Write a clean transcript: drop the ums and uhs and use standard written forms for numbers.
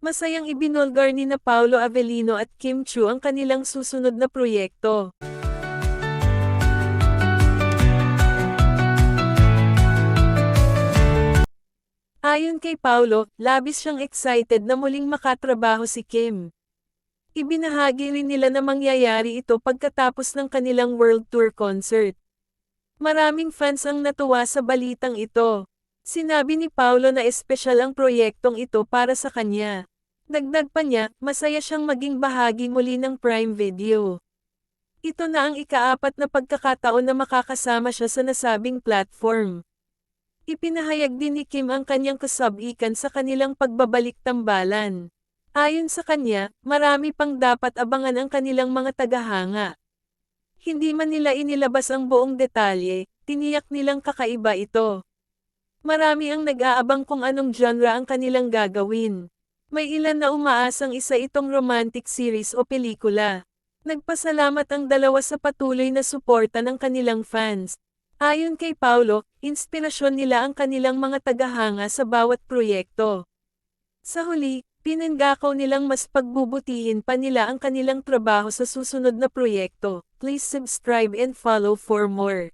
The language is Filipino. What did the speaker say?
Masayang ibinulgar ni na Paolo Avellino at Kim Chu ang kanilang susunod na proyekto. Ayon kay Paolo, labis siyang excited na muling makatrabaho si Kim. Ibinahagi rin nila na mangyayari ito pagkatapos ng kanilang World Tour concert. Maraming fans ang natuwa sa balitang ito. Sinabi ni Paolo na espesyal ang proyektong ito para sa kanya. Dagdag pa niya, masaya siyang maging bahagi muli ng Prime Video. Ito na ang ika-4 na pagkakataon na makakasama siya sa nasabing platform. Ipinahayag din ni Kim ang kanyang kasabikan sa kanilang pagbabalik tambalan. Ayon sa kanya, marami pang dapat abangan ang kanilang mga tagahanga. Hindi man nila inilabas ang buong detalye, tiniyak nilang kakaiba ito. Marami ang nag-aabang kung anong genre ang kanilang gagawin. May ilan na umaasang isa itong romantic series o pelikula. Nagpasalamat ang dalawa sa patuloy na suporta ng kanilang fans. Ayon kay Paolo, inspirasyon nila ang kanilang mga tagahanga sa bawat proyekto. Sa huli, pinanggakaw nilang mas pagbubutihin pa nila ang kanilang trabaho sa susunod na proyekto. Please subscribe and follow for more.